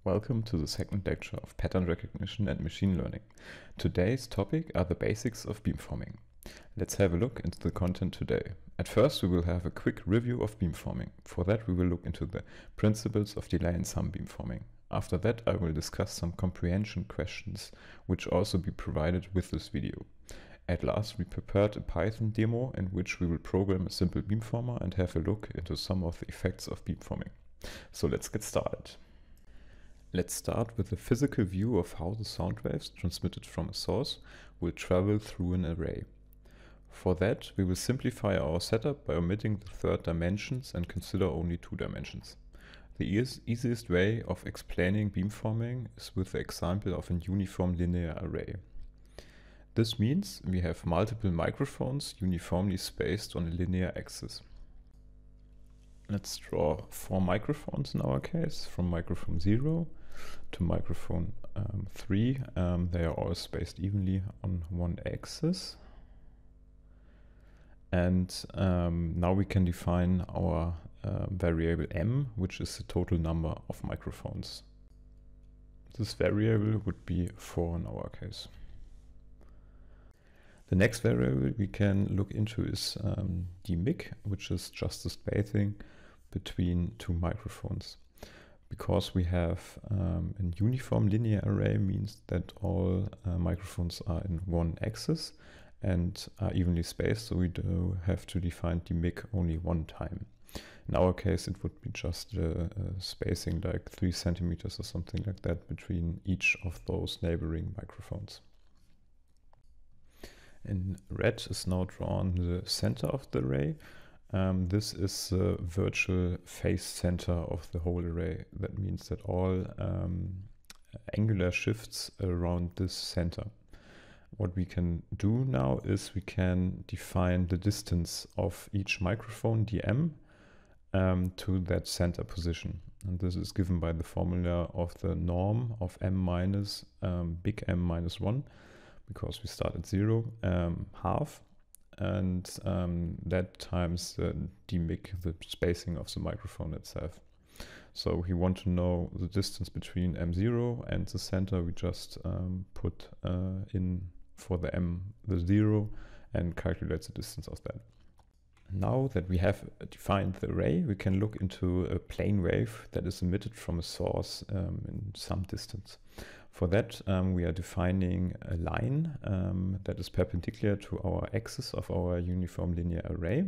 Welcome to the second lecture of Pattern Recognition and Machine Learning. Today's topic are the basics of beamforming. Let's have a look into the content today. At first we will have a quick review of beamforming. For that we will look into the principles of delay and sum beamforming. After that I will discuss some comprehension questions which also be provided with this video. At last we prepared a Python demo in which we will program a simple beamformer and have a look into some of the effects of beamforming. So let's get started. Let's start with a physical view of how the sound waves transmitted from a source will travel through an array. For that, we will simplify our setup by omitting the third dimensions and consider only two dimensions. The easiest way of explaining beamforming is with the example of a uniform linear array. This means we have multiple microphones uniformly spaced on a linear axis. Let's draw 4 microphones in our case, from microphone 0 to microphone 3. They are all spaced evenly on one axis. And now we can define our variable m, which is the total number of microphones. This variable would be 4 in our case. The next variable we can look into is dmic, which is just the spacing between two microphones. Because we have a uniform linear array means that all microphones are in one axis and are evenly spaced, so we do have to define dmic only one time. In our case it would be just spacing like 3 centimeters or something like that between each of those neighboring microphones. In red is now drawn the center of the array. This is the virtual phase center of the whole array. That means that all angular shifts around this center. What we can do now is we can define the distance of each microphone, dm, to that center position. And this is given by the formula of the norm of m minus big M minus 1. Because we start at 0, half, and that times the dmic, the spacing of the microphone itself. So we want to know the distance between m0 and the center. We just put in for the m the 0 and calculate the distance of that. Now that we have defined the array, we can look into a plane wave that is emitted from a source in some distance. For that, we are defining a line that is perpendicular to our axis of our uniform linear array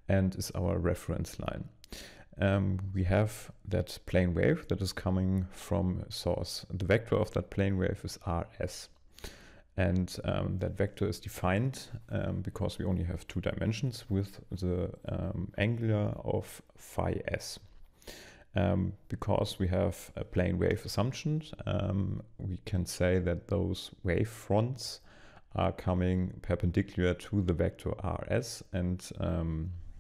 and is our reference line. We have that plane wave that is coming from a source. The vector of that plane wave is rs. And that vector is defined because we only have 2 dimensions with the angular of phi s. Because we have a plane wave assumption, we can say that those wave fronts are coming perpendicular to the vector rs and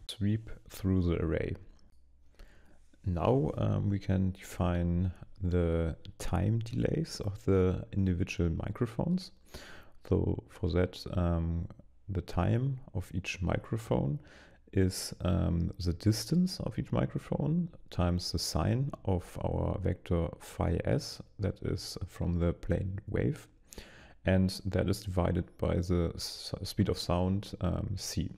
sweep through the array. Now we can define the time delays of the individual microphones. So for that, the time of each microphone is the distance of each microphone times the sine of our vector phi s, that is from the plane wave, and that is divided by the speed of sound c.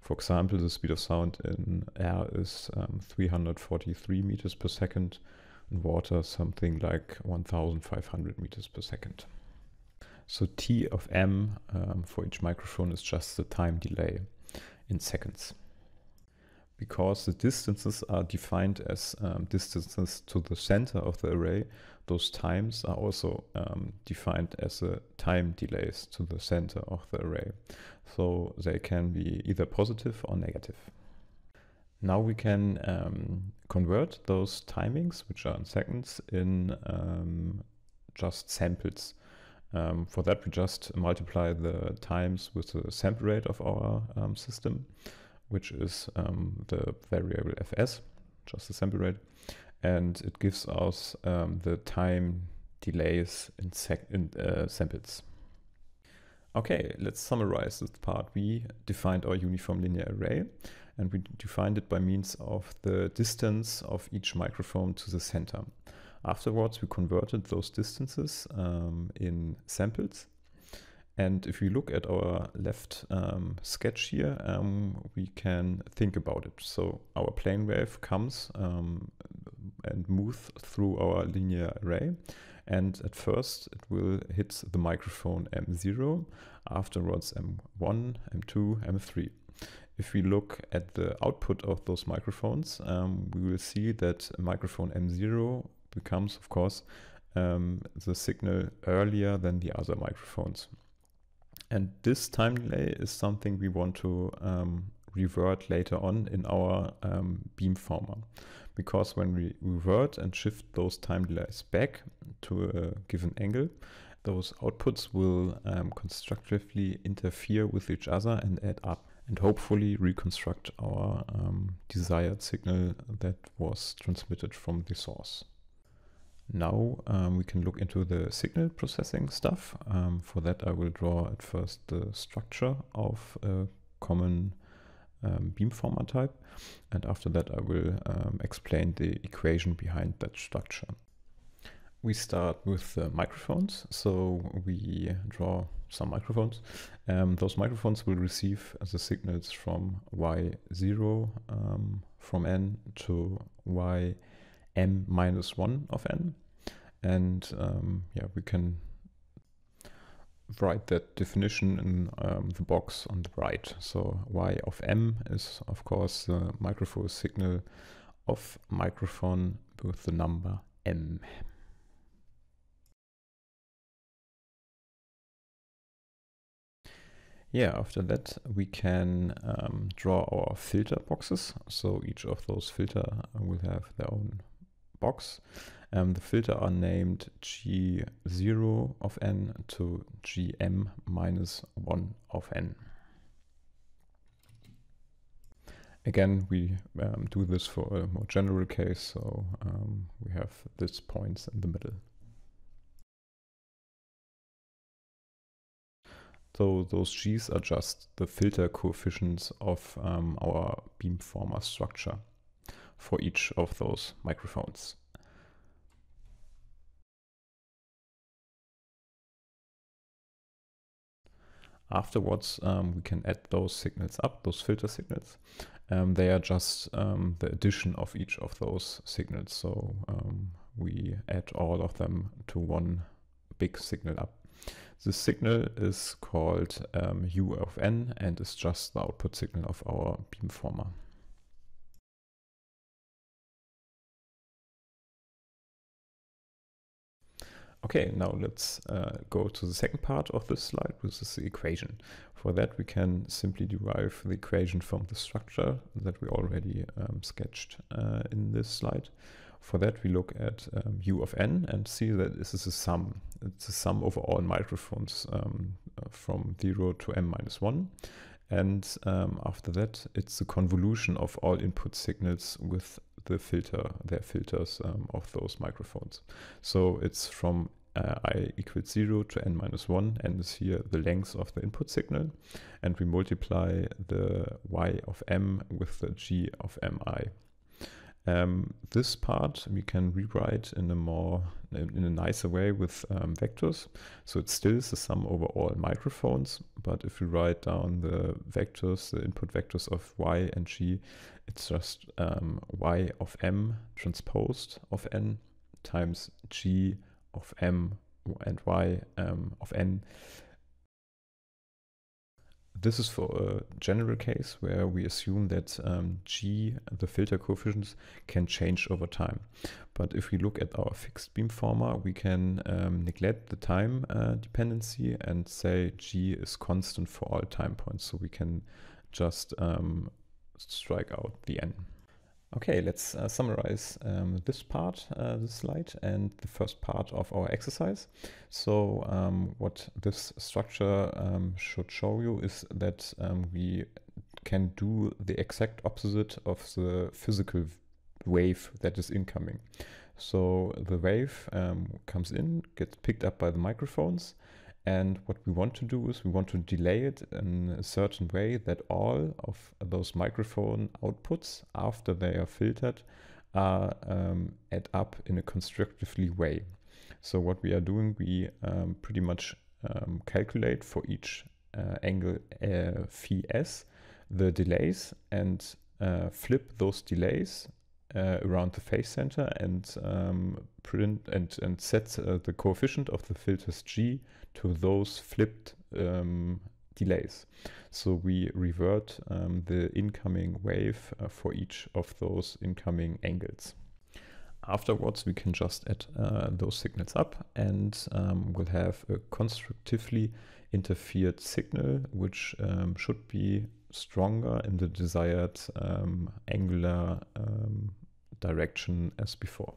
For example, the speed of sound in air is 343 meters per second, in water something like 1500 meters per second. So t of m for each microphone is just the time delay in seconds. Because the distances are defined as distances to the center of the array, those times are also defined as the time delays to the center of the array. So they can be either positive or negative. Now we can convert those timings, which are in seconds, in just samples. For that we just multiply the times with the sample rate of our system, which is the variable fs, just the sample rate, and it gives us the time delays in samples. Okay, let's summarize this part. We defined our uniform linear array, and we defined it by means of the distance of each microphone to the center. Afterwards, we converted those distances in samples. And if we look at our left sketch here, we can think about it. So our plane wave comes and moves through our linear array. And at first, it will hit the microphone M0, afterwards M1, M2, M3. If we look at the output of those microphones, we will see that microphone M0 becomes, of course, the signal earlier than the other microphones. And this time delay is something we want to revert later on in our beamformer. Because when we revert and shift those time delays back to a given angle, those outputs will constructively interfere with each other and add up, and hopefully reconstruct our desired signal that was transmitted from the source. Now we can look into the signal processing stuff. For that I will draw at first the structure of a common beamformer type, and after that I will explain the equation behind that structure. We start with the microphones, so we draw some microphones. Those microphones will receive the signals from y0 from n to ym minus 1 of n, and yeah, we can write that definition in the box on the right. So y of m is of course the microphone signal of microphone with the number m. Yeah, after that we can draw our filter boxes. So each of those filter will have their own box. The filter are named G0 of n to Gm minus 1 of n. Again, we do this for a more general case, so we have these points in the middle. So those G's are just the filter coefficients of our beamformer structure for each of those microphones. Afterwards, we can add those signals up, those filter signals. They are just the addition of each of those signals. So we add all of them to one big signal up. This signal is called U of n and is just the output signal of our beamformer. Okay, now let's go to the second part of this slide, which is the equation. For that, we can simply derive the equation from the structure that we already sketched in this slide. For that, we look at U of n and see that this is a sum. It's a sum over all microphones from 0 to m minus 1. And after that, it's the convolution of all input signals with the their filters of those microphones. So it's from I equals 0 to n minus 1, and is here the length of the input signal. And we multiply the y of m with the g of mi. This part we can rewrite in a nicer way with vectors. So it still is the sum over all microphones, but if we write down the vectors, the input vectors of y and g, it's just y of m transposed of n times g of m and y of n. This is for a general case where we assume that g, the filter coefficients, can change over time. But if we look at our fixed beamformer, we can neglect the time dependency and say g is constant for all time points. So we can just strike out the n. Okay, let's summarize this part, this slide, and the first part of our exercise. So what this structure should show you is that we can do the exact opposite of the physical wave that is incoming. So the wave comes in, gets picked up by the microphones, and what we want to do is we want to delay it in a certain way that all of those microphone outputs, after they are filtered, are add up in a constructively way. So what we are doing, we pretty much calculate for each angle phi s the delays and flip those delays around the phase center and print and set the coefficient of the filters G to those flipped delays. So we revert the incoming wave for each of those incoming angles. Afterwards, we can just add those signals up and we'll have a constructively interfered signal, which should be stronger in the desired angular direction as before.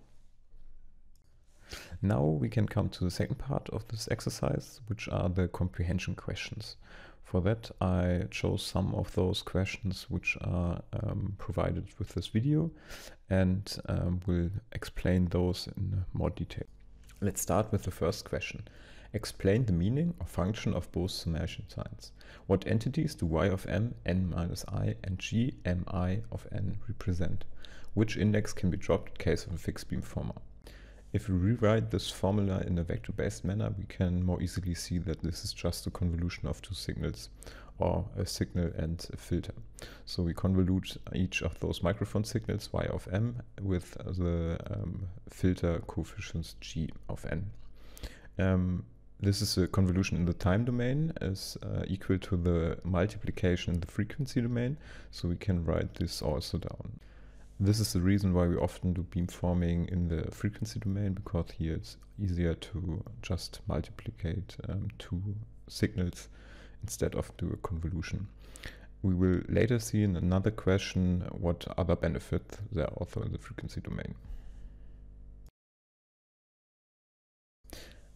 Now we can come to the second part of this exercise, which are the comprehension questions. For that, I chose some of those questions which are provided with this video and will explain those in more detail. Let's start with the first question. Explain the meaning or function of both summation signs. What entities do y of m, n minus I, and g, mi of n represent? Which index can be dropped in case of a fixed beamformer? If we rewrite this formula in a vector-based manner, we can more easily see that this is just a convolution of two signals, or a signal and a filter. So we convolute each of those microphone signals y of m with the filter coefficients g of n. This is a convolution in the time domain is equal to the multiplication in the frequency domain, so we can write this also down. This is the reason why we often do beamforming in the frequency domain, because here it's easier to just multiplicate two signals instead of do a convolution. We will later see in another question what other benefits there are also in the frequency domain.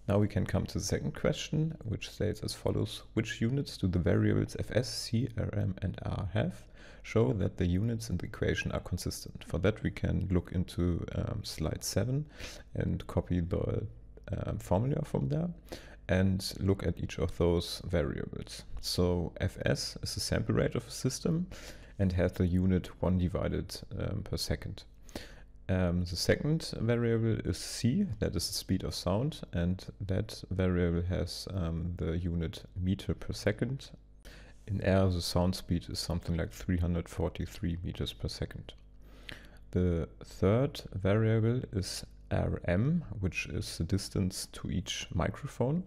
Now we can come to the second question, which states as follows: which units do the variables fs, c, rm, and r have? Show that the units in the equation are consistent. For that, we can look into slide 7 and copy the formula from there and look at each of those variables. So fs is the sample rate of a system and has the unit 1 divided per second. The second variable is c, that is the speed of sound, and that variable has the unit meter per second. In air, the sound speed is something like 343 meters per second. The third variable is rm, which is the distance to each microphone.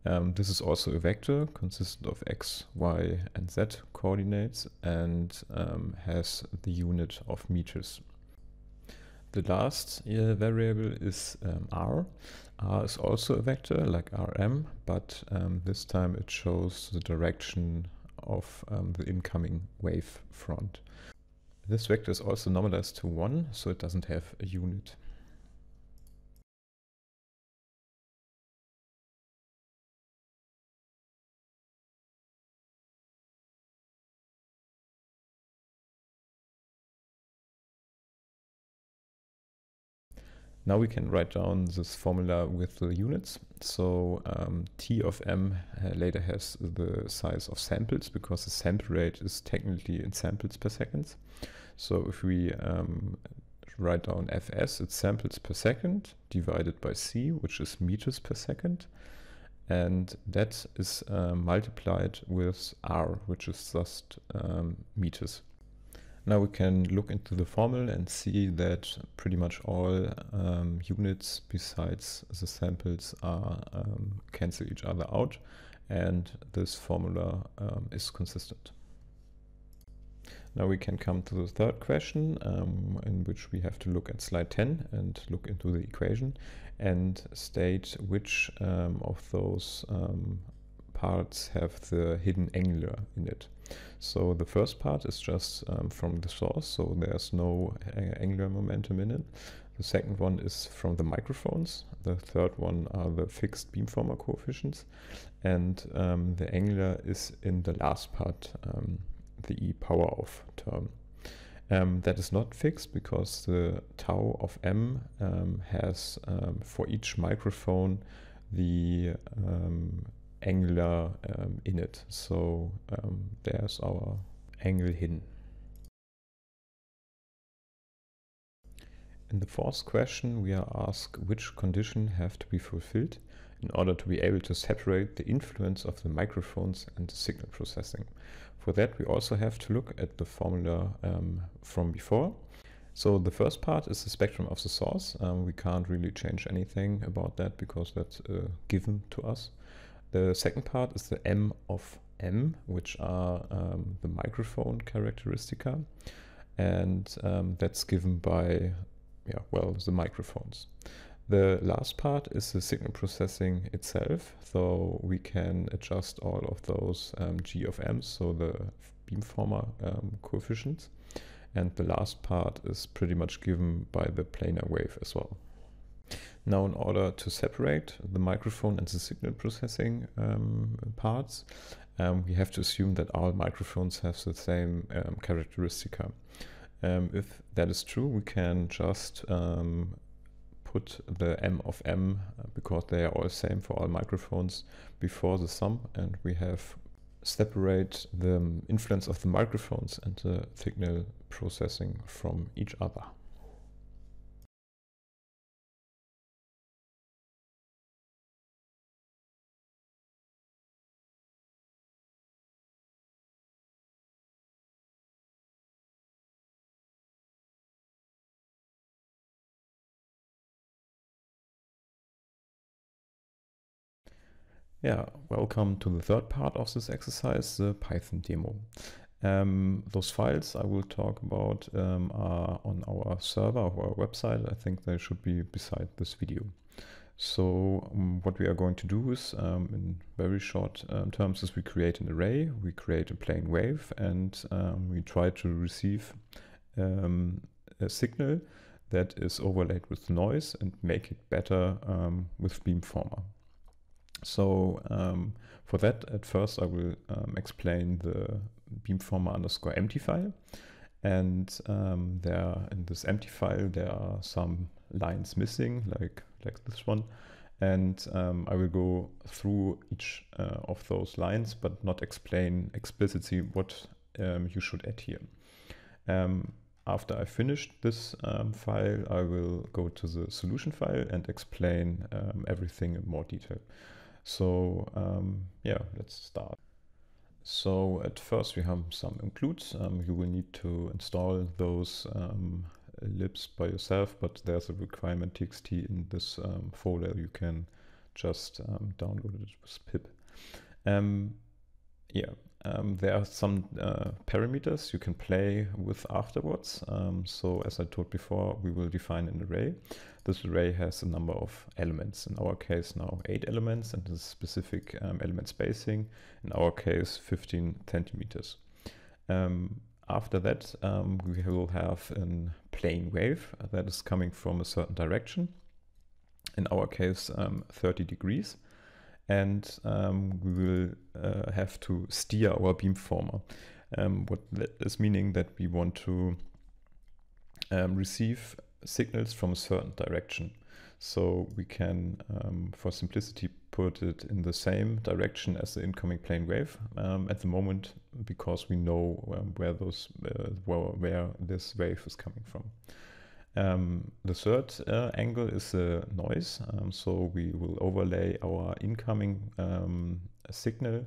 This is also a vector consistent of x, y, and z coordinates and has the unit of meters. The last variable is r. R is also a vector like rm, but this time it shows the direction of the incoming wave front. This vector is also normalized to 1, so it doesn't have a unit. Now we can write down this formula with the units. So T of m later has the size of samples, because the sample rate is technically in samples per second. So if we write down fs, it's samples per second divided by c, which is meters per second. And that is multiplied with r, which is just meters. Now we can look into the formula and see that pretty much all units besides the samples are cancel each other out, and this formula is consistent. Now we can come to the third question, in which we have to look at slide 10 and look into the equation and state which of those parts have the hidden angular in it. So the first part is just from the source, so there's no angular momentum in it. The second one is from the microphones. The third one are the fixed beamformer coefficients. And the angular is in the last part, the e power of term. That is not fixed because the tau of m has for each microphone the angular in it. So there's our angle hidden. In the fourth question, we are asked which conditions have to be fulfilled in order to be able to separate the influence of the microphones and the signal processing. For that, we also have to look at the formula from before. So the first part is the spectrum of the source. We can't really change anything about that because that's given to us. The second part is the M of M, which are the microphone characteristica. And that's given by, the microphones. The last part is the signal processing itself. So we can adjust all of those G of M's, so the beamformer coefficients. And the last part is pretty much given by the planar wave as well. Now, in order to separate the microphone and the signal processing parts, we have to assume that all microphones have the same characteristica. If that is true, we can just put the M of M, because they are all same for all microphones, before the sum, and we have separate the influence of the microphones and the signal processing from each other. Yeah, welcome to the third part of this exercise, the Python demo. Those files I will talk about are on our server or our website. I think they should be beside this video. So what we are going to do is, in very short terms, is we create an array, we create a plane wave, and we try to receive a signal that is overlaid with noise and make it better with Beamformer. So for that, at first I will explain the beamformer _ empty file. And there in this empty file, there are some lines missing, like this one. And I will go through each of those lines, but not explain explicitly what you should add here. After I finished this file, I will go to the solution file and explain everything in more detail. So yeah, let's start. So at first we have some includes. You will need to install those libs by yourself, but there's a requirement txt in this folder. You can just download it with pip. There are some parameters you can play with afterwards. So as I told before, we will define an array. This array has a number of elements. In our case now 8 elements, and this specific element spacing, in our case 15 centimeters. After that, we will have a plane wave that is coming from a certain direction. In our case 30 degrees. And we will have to steer our beamformer. What that is meaning that we want to receive signals from a certain direction. So we can, for simplicity, put it in the same direction as the incoming plane wave at the moment, because we know where this wave is coming from. The third angle is the noise. So we will overlay our incoming signal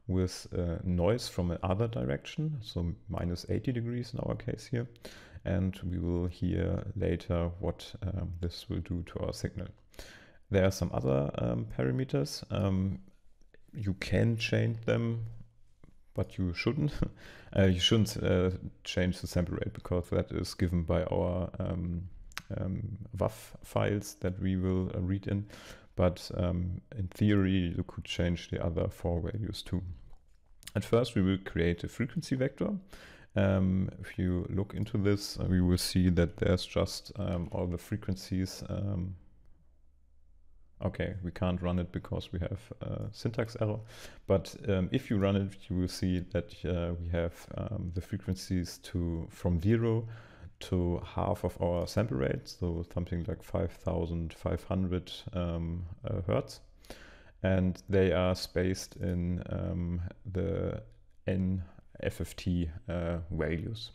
with noise from another direction, so minus 80 degrees in our case here. And we will hear later what this will do to our signal. There are some other parameters. You can change them, but you shouldn't. You shouldn't change the sample rate, because that is given by our WAV files that we will read in. But in theory, you could change the other 4 values too. At first, we will create a frequency vector. If you look into this, we will see that there's just all the frequencies. Okay, we can't run it because we have a syntax error. But if you run it, you will see that we have the frequencies from 0 to half of our sample rate, so something like 5,500 hertz. And they are spaced in the NFFT values.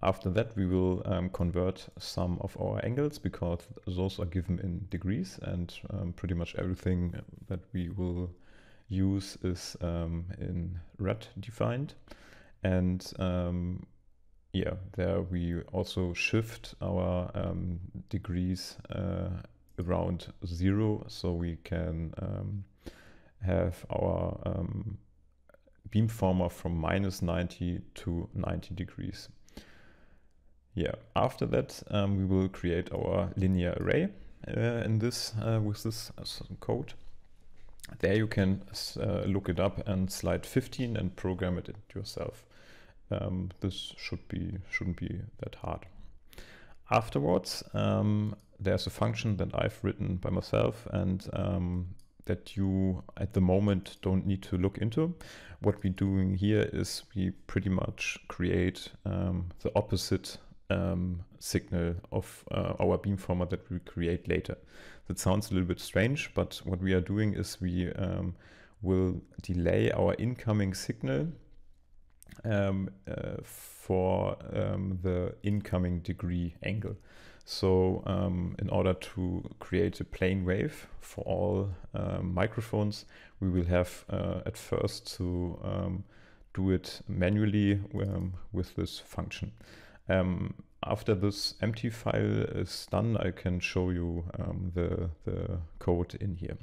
After that, we will convert some of our angles because those are given in degrees, and pretty much everything that we will use is in rad defined. And yeah, there we also shift our degrees around 0, so we can have our beamformer from -90 to 90 degrees. Yeah, after that we will create our linear array in this with this code. There you can look it up in slide 15 and program it yourself. This shouldn't be that hard. Afterwards, there's a function that I've written by myself and that you at the moment don't need to look into. What we're doing here is we pretty much create the opposite signal of our beamformer that we create later. That sounds a little bit strange, but what we are doing is we will delay our incoming signal for the incoming degree angle. So in order to create a plane wave for all microphones, we will have at first to do it manually with this function. After this empty file is done, I can show you the code in here.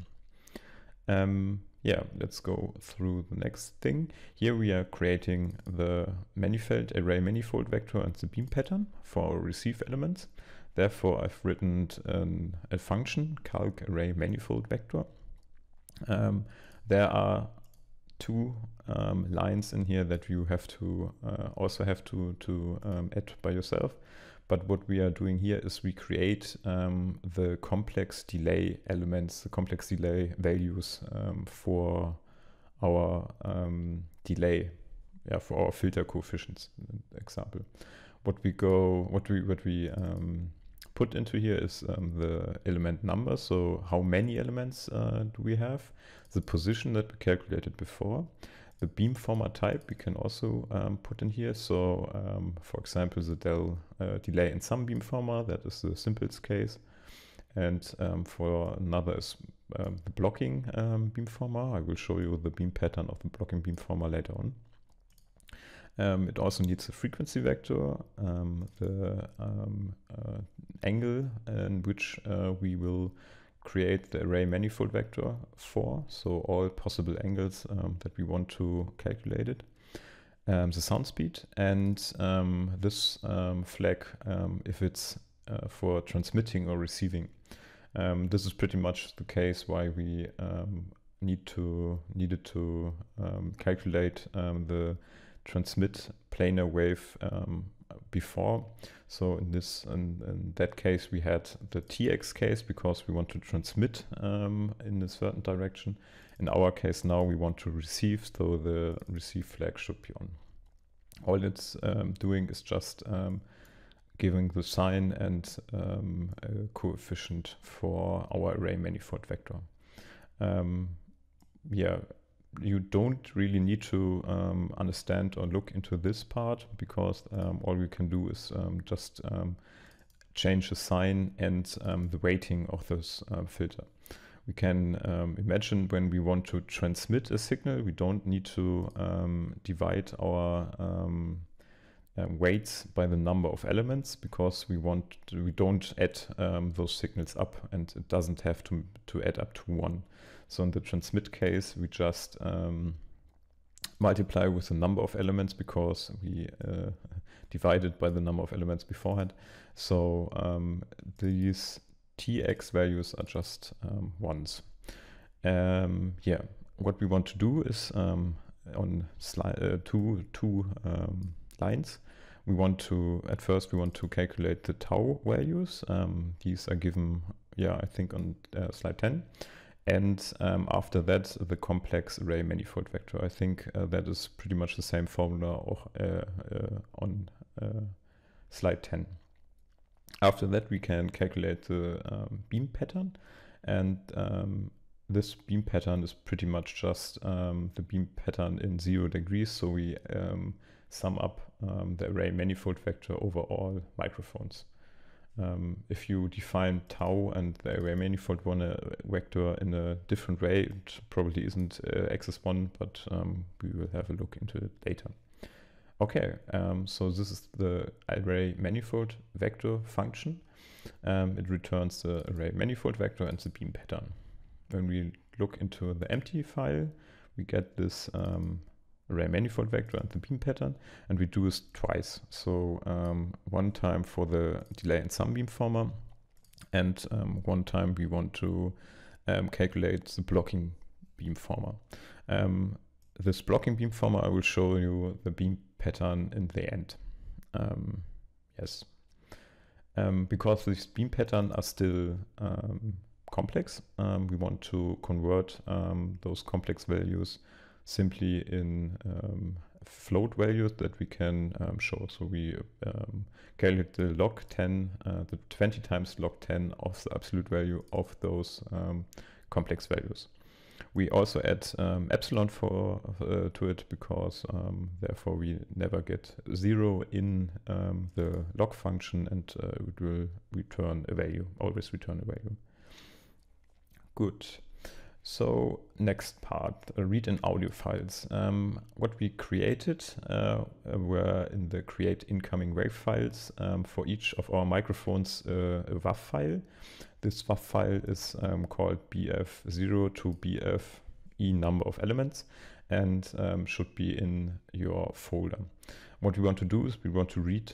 Yeah, let's go through the next thing. Here we are creating the array manifold vector and the beam pattern for our receive elements. Therefore, I've written a function, calc array manifold vector. There are two lines in here that you have to also have to add by yourself. But what we are doing here is we create the complex delay elements, the complex delay values for our delay, yeah, for our filter coefficients. Example. What we put into here is the element number. So how many elements do we have? The position that we calculated before. The beamformer type we can also put in here. So for example, the delay in some beamformer, that is the simplest case. And for another is the blocking beamformer. I will show you the beam pattern of the blocking beamformer later on. It also needs a frequency vector, the angle in which we will create the array manifold vector for, so all possible angles that we want to calculate it. The sound speed and this flag if it's for transmitting or receiving. This is pretty much the case why we needed to calculate the transmit planar wave before. So in that case we had the TX case because we want to transmit in a certain direction. In our case now we want to receive, so the receive flag should be on. All it's doing is just giving the sign and a coefficient for our array manifold vector. Yeah, you don't really need to understand or look into this part because all we can do is just change the sign and the weighting of this filter. We can imagine when we want to transmit a signal, we don't need to divide our weights by the number of elements because we don't add those signals up, and it doesn't have to add up to 1. So in the transmit case, we just multiply with the number of elements because we divided by the number of elements beforehand. So these TX values are just ones. Yeah, what we want to do is on slide two lines. At first we want to calculate the tau values. These are given, yeah, I think on slide 10. And after that, the complex array manifold vector. I think that is pretty much the same formula on slide 10. After that, we can calculate the beam pattern. And this beam pattern is pretty much just the beam pattern in 0 degrees. So we sum up the array manifold vector over all microphones. If you define tau and the array manifold vector in a different way, it probably isn't axis1, but we will have a look into it later. Okay, so this is the array manifold vector function. It returns the array manifold vector and the beam pattern. When we look into the empty file, we get this array manifold vector and the beam pattern, and we do this twice. So one time for the delay and sum beamformer, and one time we want to calculate the blocking beamformer. This blocking beamformer, I will show you the beam pattern in the end. Yes. Because these beam patterns are still complex, we want to convert those complex values simply in float values that we can show. So we calculate the log 10, the 20 times log 10 of the absolute value of those complex values. We also add epsilon to it because therefore we never get 0 in the log function, and it will return a value, always return a value. Good. So next part, read in audio files. What we created were in the create incoming wave files for each of our microphones a WAV file. This WAV file is called BF0 to BFE number of elements and should be in your folder. What we want to do is we want to read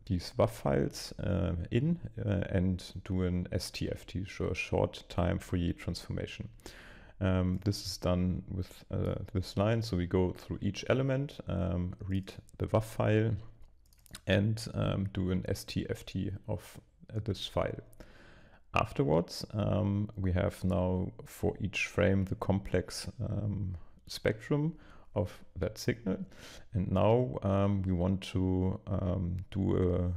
these WAV files and do an STFT, so a short time Fourier transformation. This is done with this line. So we go through each element, read the WAV file, and do an STFT of this file. Afterwards, we have now for each frame the complex spectrum of that signal. And now we want to do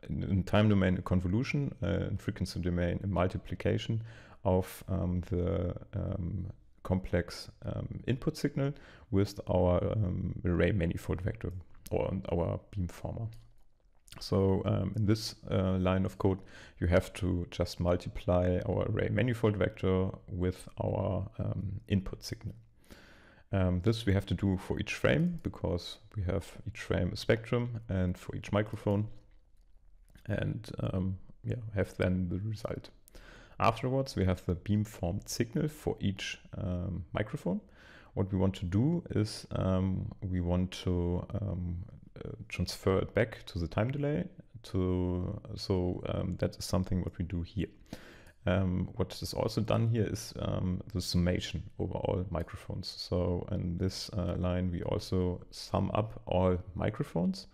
in time domain a convolution, in frequency domain a multiplication of the complex input signal with our array manifold vector or our beamformer. So in this line of code, you have to just multiply our array manifold vector with our input signal. This we have to do for each frame because we have each frame a spectrum and for each microphone, and yeah, have then the result. Afterwards, we have the beamformed signal for each microphone. What we want to do is we want to transfer it back to the time delay. That is something what we do here. What is also done here is the summation over all microphones. So in this line, we also sum up all microphones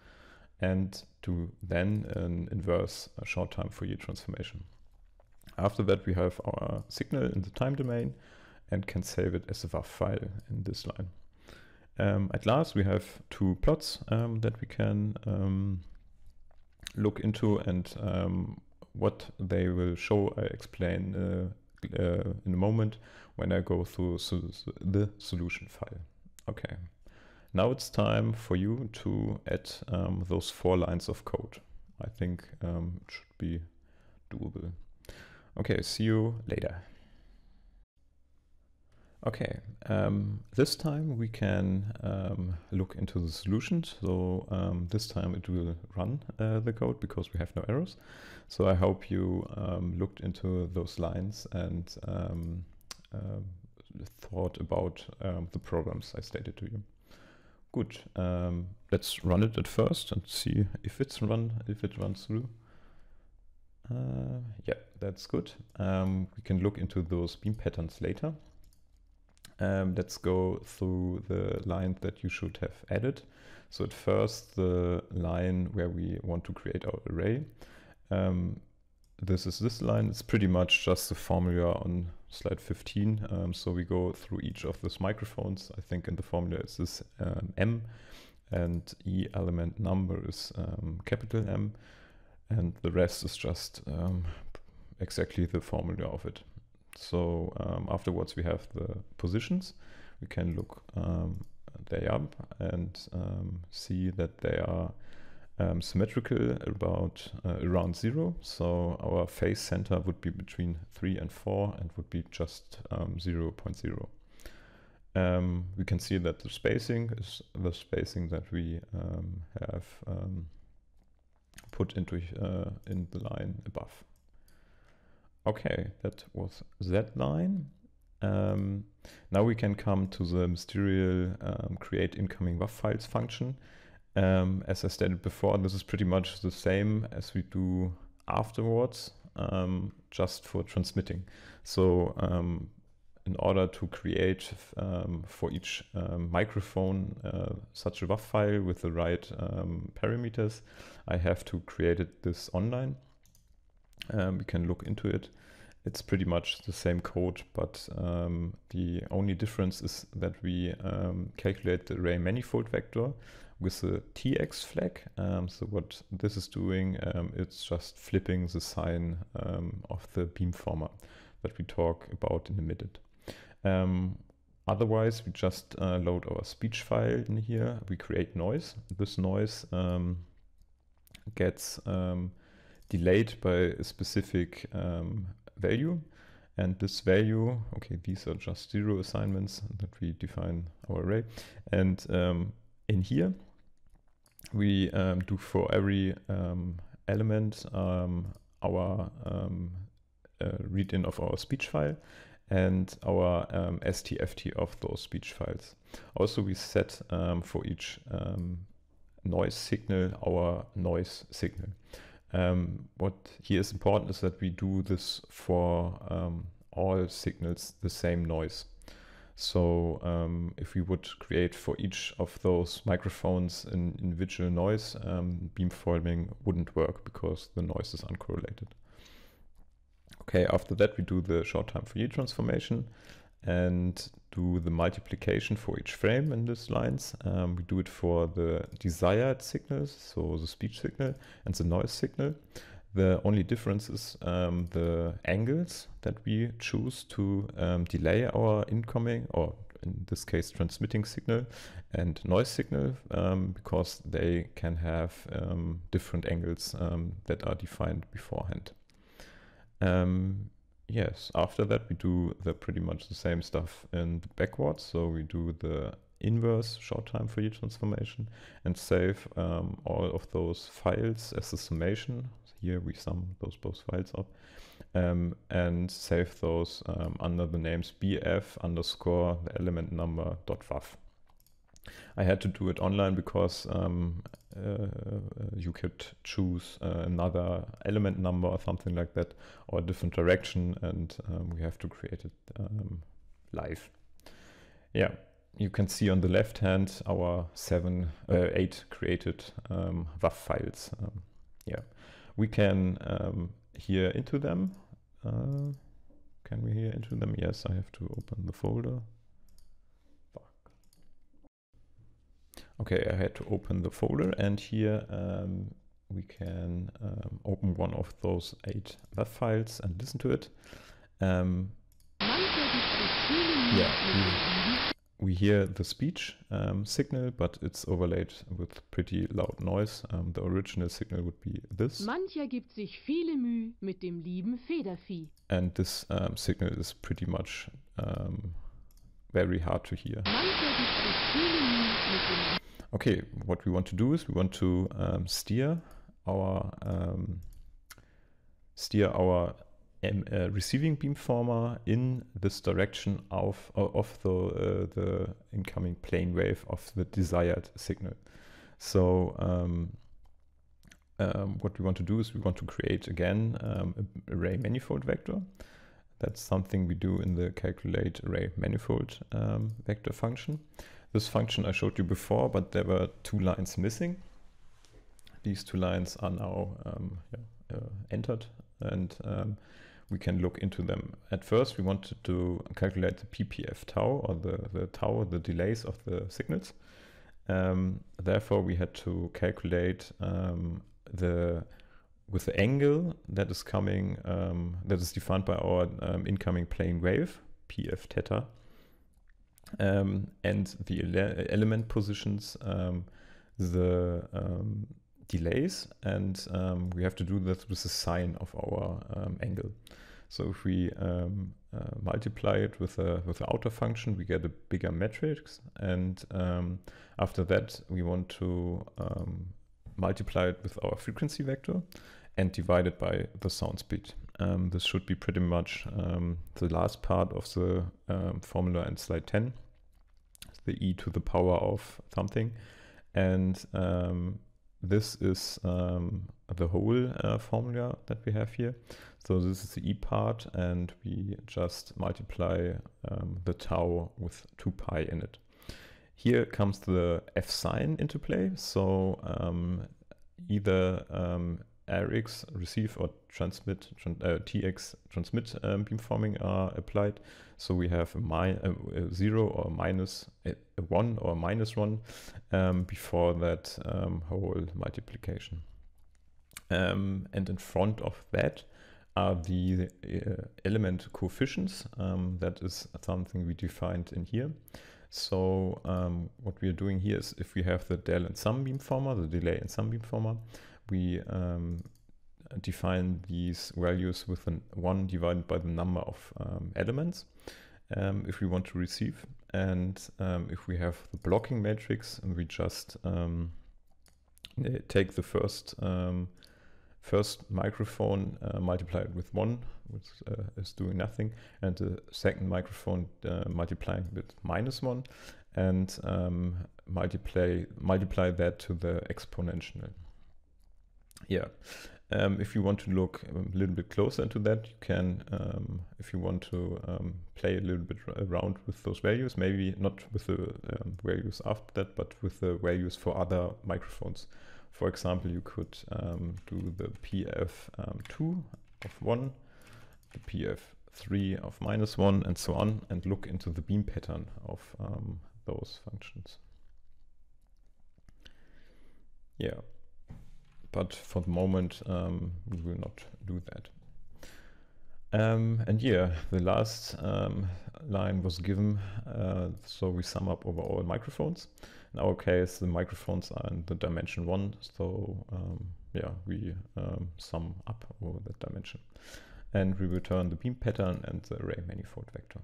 and do then an inverse short time Fourier transformation. After that, we have our signal in the time domain and can save it as a WAV file in this line. At last, we have two plots that we can look into, and what they will show, I explain in a moment when I go through the solution file. Okay, now it's time for you to add those 4 lines of code. I think it should be doable. Okay, see you later. Okay, this time we can look into the solution. So this time it will run the code because we have no errors. So I hope you looked into those lines and thought about the problems I stated to you. Good. Let's run it at first and see if it runs through. Yeah, that's good. We can look into those beam patterns later. Let's go through the line that you should have added. So at first, the line where we want to create our array. This is this line. It's pretty much just the formula on slide 15. So we go through each of those microphones. I think in the formula it's this M, and E element number is capital M, and the rest is just exactly the formula of it. So afterwards we have the positions. We can look day up and see that they are symmetrical about around 0. So our phase center would be between 3 and 4 and would be just 0.0. We can see that the spacing is the spacing that we have put into in the line above. Okay, that was that line. Now we can come to the mysterious create incoming WAV files function. As I stated before, this is pretty much the same as we do afterwards, just for transmitting. So in order to create for each microphone such a WAV file with the right parameters, I have to create this online. We can look into it. It's pretty much the same code, but the only difference is that we calculate the array manifold vector with the TX flag. So what this is doing, it's just flipping the sign of the beamformer that we talk about in a minute. Otherwise, we just load our speech file in here. We create noise. This noise gets delayed by a specific value, and this value, okay, these are just 0 assignments that we define our array, and in here we do for every element our read-in of our speech file and our STFT of those speech files. Also, we set for each noise signal our noise signal. What here is important is that we do this for all signals the same noise. So if we would create for each of those microphones an individual noise, beamforming wouldn't work because the noise is uncorrelated. Okay, after that we do the short time Fourier transformation and do the multiplication for each frame in these lines. We do it for the desired signals, so the speech signal and the noise signal. The only difference is the angles that we choose to delay our incoming, or in this case transmitting signal and noise signal, because they can have different angles that are defined beforehand. Yes, after that we do pretty much the same stuff in the backwards. So we do the inverse short time Fourier transformation and save all of those files as a summation. Here we sum those both files up and save those under the names bf underscore the element number .wav. I had to do it online because you could choose another element number or something like that, or a different direction, and we have to create it live. Yeah, you can see on the left hand our 8 created WAV files. Yeah, we can hear into them. Can we hear into them? Yes, I have to open the folder. Okay, I had to open the folder, and here we can open one of those 8 WAV files and listen to it. Yeah, we hear the speech signal, but it's overlaid with pretty loud noise. The original signal would be this. Mancher gibt sich viele Mühe mit dem lieben Federvieh. And this signal is pretty much very hard to hear. Mancher gibt sich viele Mühe mit dem. Okay, what we want to do is we want to steer our receiving beamformer in this direction of the incoming plane wave of the desired signal. So what we want to do is we want to create again an array manifold vector. That's something we do in the calculate array manifold vector function. This function I showed you before, but there were 2 lines missing. These 2 lines are now entered, and we can look into them. At first, we wanted to calculate the ppf tau, or the tau, the delays of the signals. Therefore, we had to calculate with the angle that is coming, that is defined by our incoming plane wave, pf theta. and the element positions the delays, and we have to do that with the sine of our angle. So if we multiply it with the outer function, we get a bigger matrix, and after that we want to multiply it with our frequency vector and divide it by the sound speed. This should be pretty much the last part of the formula in slide 10, the e to the power of something, and this is the whole formula that we have here. So this is the e part, and we just multiply the tau with 2 pi in it. Here comes the f sine into play. So either Rx receive or transmit, Tx transmit beamforming are applied. So we have a 0 or minus a 1 or minus 1 before that whole multiplication. And in front of that are the element coefficients. That is something we defined in here. So what we are doing here is, if we have the del and sum beamformer, the delay and sum beamformer, we define these values with an 1 divided by the number of elements if we want to receive. And if we have the blocking matrix, we just take the first microphone, multiply it with 1, which is doing nothing, and the second microphone multiplying with -1, and multiply that to the exponential. Yeah. If you want to look a little bit closer into that, you can, if you want to play a little bit around with those values, maybe not with the values after that, but with the values for other microphones. For example, you could do the PF2 of 1, the PF3 of -1, and so on, and look into the beam pattern of those functions. Yeah. But for the moment, we will not do that. And yeah, the last line was given, so we sum up over all microphones. In our case, the microphones are in the dimension 1, so yeah, we sum up over that dimension. And we return the beam pattern and the array manifold vector.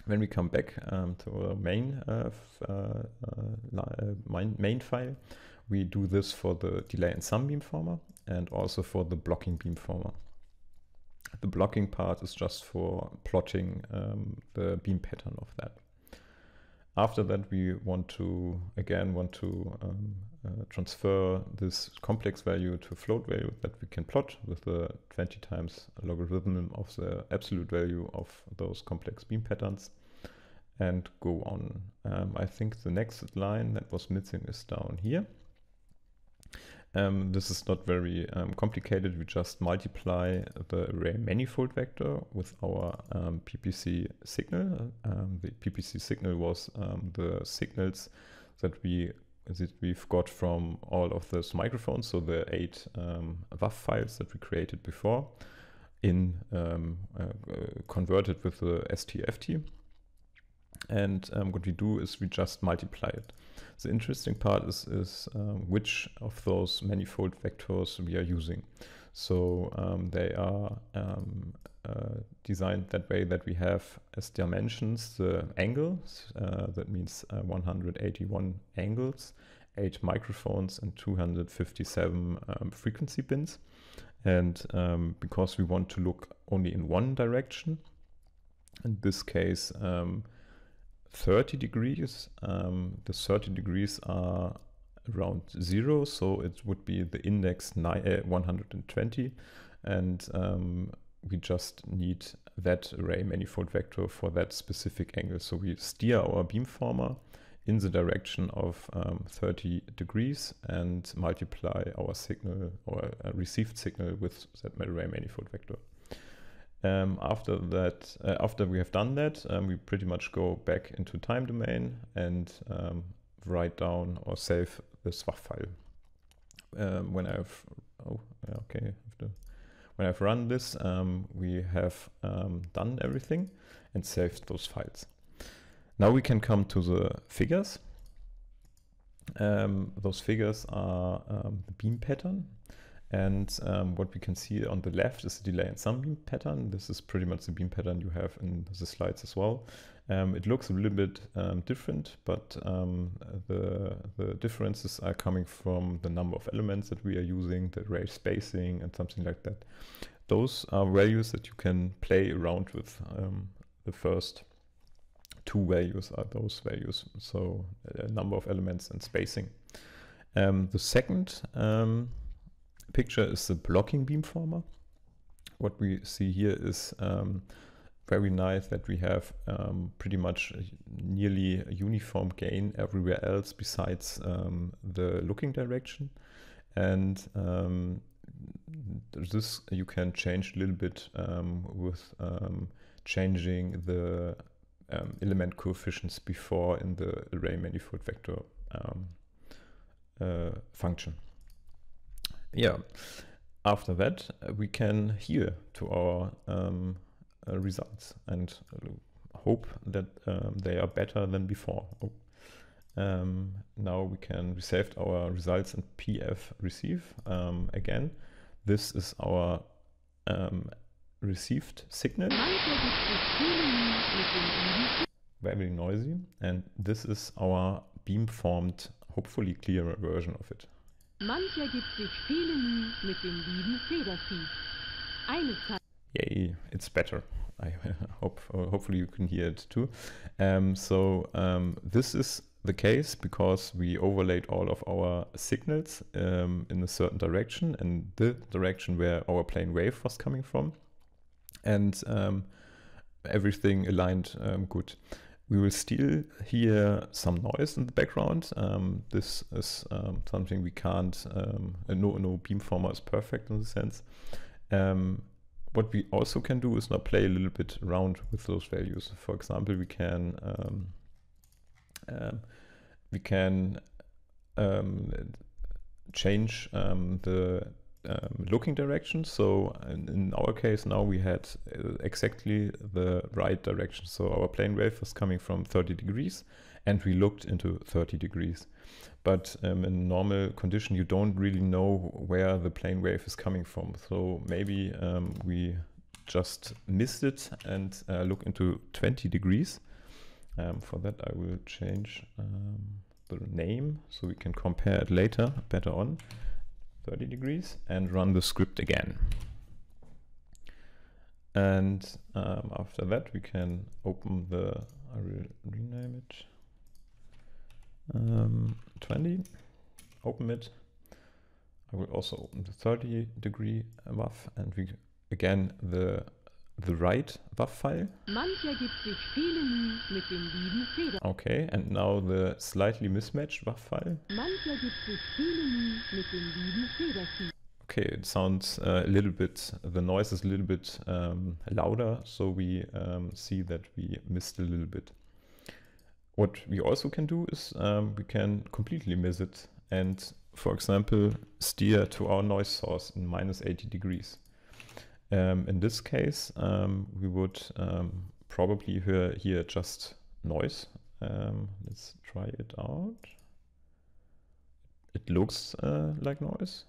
When we come back to our main file, we do this for the delay and sum beamformer and also for the blocking beamformer. The blocking part is just for plotting the beam pattern of that. After that, we want to transfer this complex value to float value that we can plot with the 20 times logarithm of the absolute value of those complex beam patterns, and go on. I think the next line that was missing is down here. This is not very complicated. We just multiply the array manifold vector with our PPC signal. The PPC signal was the signals that we've got from all of those microphones, so the 8 WAV files that we created before, converted with the STFT. And what we do is we just multiply it. The interesting part is which of those manifold vectors we are using. So they are designed that way that we have as dimensions the angles, that means 181 angles, 8 microphones, and 257 frequency bins. And because we want to look only in one direction, in this case 30 degrees, the 30 degrees are around 0, so it would be the index 120, and we just need that array manifold vector for that specific angle. So we steer our beamformer in the direction of 30 degrees and multiply our signal or received signal with that array manifold vector. After we have done that, we pretty much go back into time domain and write down or save the SWAF file. When I've run this, we have done everything and saved those files. Now we can come to the figures. Those figures are the beam pattern. And what we can see on the left is the delay and sum beam pattern. This is pretty much the beam pattern you have in the slides as well. It looks a little bit different, but the differences are coming from the number of elements that we are using, the array spacing and something like that. Those are values that you can play around with. The first two values are those values, so number of elements and spacing. The second picture is the blocking beamformer. What we see here is very nice that we have pretty much nearly a uniform gain everywhere else besides the looking direction. And this you can change a little bit with changing the element coefficients before in the array manifold vector function. Yeah, after that we can adhere to our results and hope that they are better than before. Now we can resave our results in pf receive. Again, this is our received signal. Very noisy, and this is our beamformed, hopefully clearer version of it. Mancher gibt sich viele Mühe mit dem lieben Federvieh. Eines Tages. Yay, it's better. I hopefully you can hear it too. This is the case because we overlaid all of our signals in a certain direction, and the direction where our plane wave was coming from, and everything aligned good. We will still hear some noise in the background. This is something we can't, no beamformer is perfect in the sense. What we also can do is now play a little bit around with those values. For example, we can change the looking direction. So in our case now we had exactly the right direction. So our plane wave was coming from 30 degrees and we looked into 30 degrees. But in normal condition you don't really know where the plane wave is coming from. So maybe we just missed it and look into 20 degrees. For that I will change the name so we can compare it later better on. 30 degrees and run the script again. And after that we can open I will rename it 20, open it. I will also open the 30 degree WAV and we again the right WAV file. Mancher gibt sich viele Mühe mit dem lieben Feder. Okay, and now the slightly mismatched WAV file. Mancher gibt sich viele Mühe mit dem lieben Federvieh. Okay, it sounds a little bit, the noise is a little bit louder, so we see that we missed a little bit. What we also can do is we can completely miss it and, for example, steer to our noise source in -80 degrees. In this case, we would probably hear just noise. Let's try it out. It looks like noise.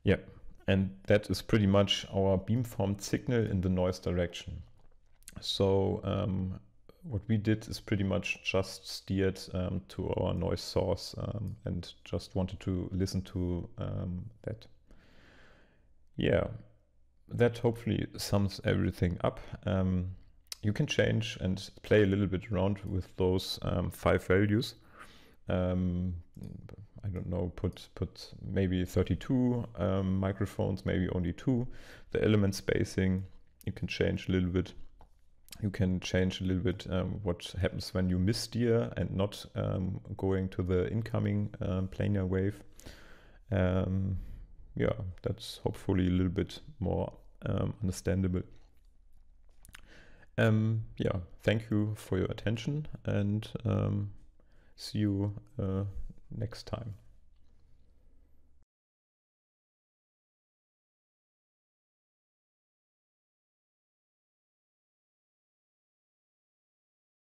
Yeah, and that is pretty much our beamformed signal in the noise direction. So what we did is pretty much just steered to our noise source and just wanted to listen to that. Yeah, that hopefully sums everything up. You can change and play a little bit around with those 5 values. I don't know, put maybe 32 microphones, maybe only 2. The element spacing, you can change a little bit. You can change a little bit what happens when you missteer and not going to the incoming planar wave. Yeah, that's hopefully a little bit more understandable. Yeah, thank you for your attention and see you next time.